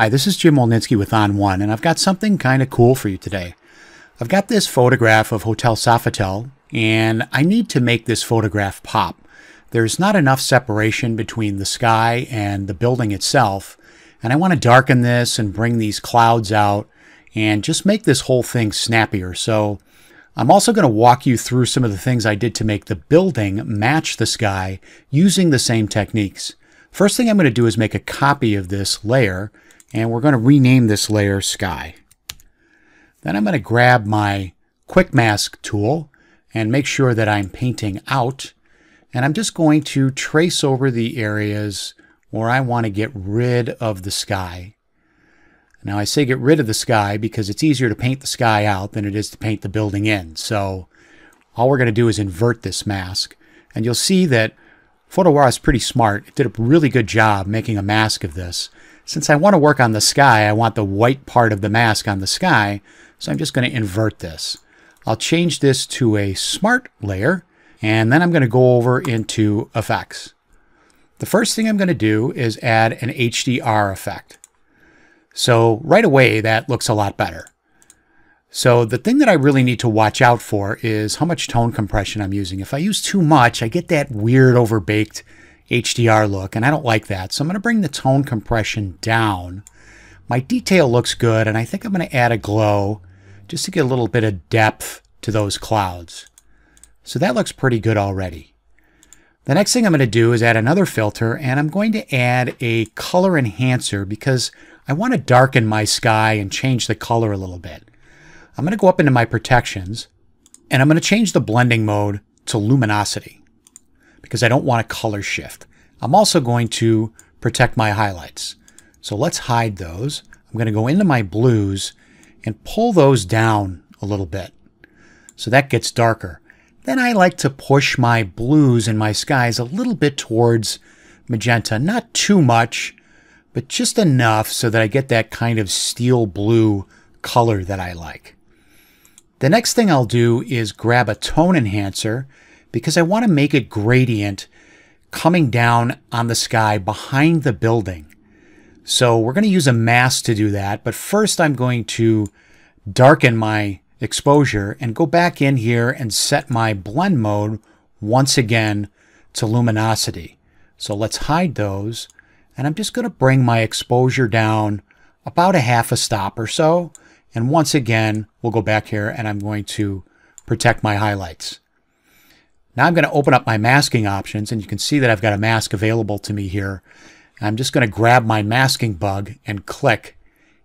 Hi, this is Jim Wolnitzky with ON1, and I've got something kind of cool for you today. I've got this photograph of Hotel Sofitel, and I need to make this photograph pop. There's not enough separation between the sky and the building itself, and I want to darken this and bring these clouds out and just make this whole thing snappier. So I'm also going to walk you through some of the things I did to make the building match the sky using the same techniques. First thing I'm going to do is make a copy of this layer, and we're going to rename this layer Sky. Then I'm going to grab my Quick Mask tool and make sure that I'm painting out. And I'm just going to trace over the areas where I want to get rid of the sky. Now I say get rid of the sky because it's easier to paint the sky out than it is to paint the building in. So all we're going to do is invert this mask. And you'll see that Photo RAW is pretty smart. It did a really good job making a mask of this. Since I want to work on the sky, I want the white part of the mask on the sky, so I'm just going to invert this. I'll change this to a smart layer, and then I'm going to go over into effects. The first thing I'm going to do is add an HDR effect. So right away, that looks a lot better. So the thing that I really need to watch out for is how much tone compression I'm using. If I use too much, I get that weird overbaked HDR look, and I don't like that. So I'm going to bring the tone compression down. My detail looks good, and I think I'm going to add a glow just to get a little bit of depth to those clouds. So that looks pretty good already. The next thing I'm going to do is add another filter, and I'm going to add a color enhancer because I want to darken my sky and change the color a little bit. I'm going to go up into my protections, and I'm going to change the blending mode to luminosity because I don't want a color shift. I'm also going to protect my highlights. So let's hide those. I'm going to go into my blues and pull those down a little bit so that gets darker. Then I like to push my blues and my skies a little bit towards magenta. Not too much, but just enough so that I get that kind of steel blue color that I like. The next thing I'll do is grab a tone enhancer because I want to make a gradient coming down on the sky behind the building. So we're going to use a mask to do that, but first I'm going to darken my exposure and go back in here and set my blend mode once again to luminosity. So let's hide those, and I'm just going to bring my exposure down about a half a stop or so, and once again we'll go back here and I'm going to protect my highlights. Now I'm going to open up my masking options, and you can see that I've got a mask available to me here. I'm just going to grab my masking bug and click,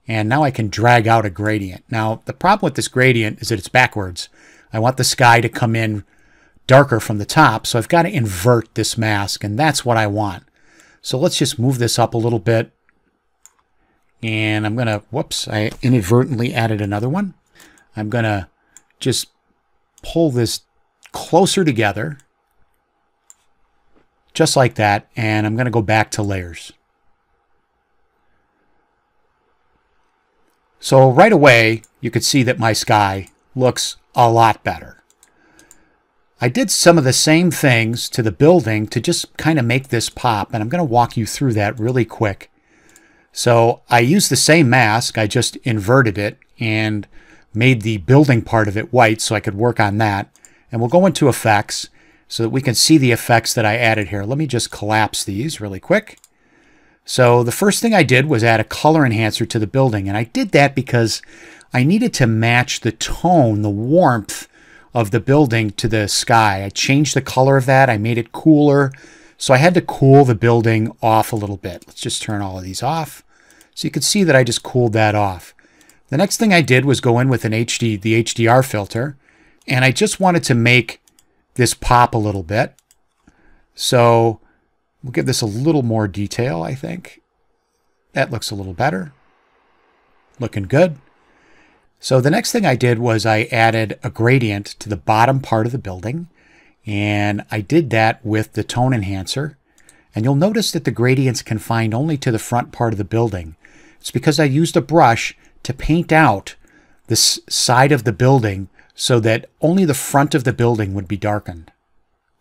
and now I can drag out a gradient. Now the problem with this gradient is that it's backwards. I want the sky to come in darker from the top, so I've got to invert this mask, and that's what I want. So let's just move this up a little bit, and I'm going to, whoops, I inadvertently added another one. I'm going to just pull this closer together, just like that, and I'm going to go back to layers. So right away, you could see that my sky looks a lot better. I did some of the same things to the building to just kind of make this pop, and I'm going to walk you through that really quick. So I used the same mask, I just inverted it and made the building part of it white so I could work on that. And we'll go into effects so that we can see the effects that I added here. Let me just collapse these really quick. So the first thing I did was add a color enhancer to the building. And I did that because I needed to match the tone, the warmth of the building to the sky. I changed the color of that. I made it cooler. So I had to cool the building off a little bit. Let's just turn all of these off. So you can see that I just cooled that off. The next thing I did was go in with the HDR filter. And I just wanted to make this pop a little bit. So we'll give this a little more detail, I think. That looks a little better. Looking good. So the next thing I did was I added a gradient to the bottom part of the building. And I did that with the tone enhancer. And you'll notice that the gradient's confined only to the front part of the building. It's because I used a brush to paint out this side of the building so that only the front of the building would be darkened.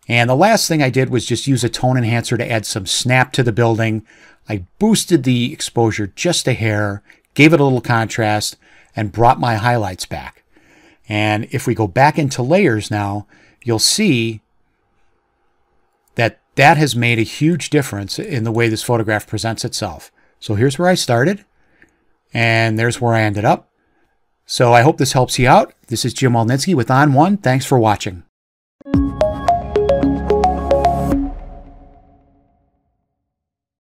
And the last thing I did was just use a tone enhancer to add some snap to the building. I boosted the exposure just a hair, gave it a little contrast, and brought my highlights back. And if we go back into layers now, you'll see that that has made a huge difference in the way this photograph presents itself. So here's where I started, and there's where I ended up. So I hope this helps you out. This is Jim Walnitzky with On1. Thanks for watching.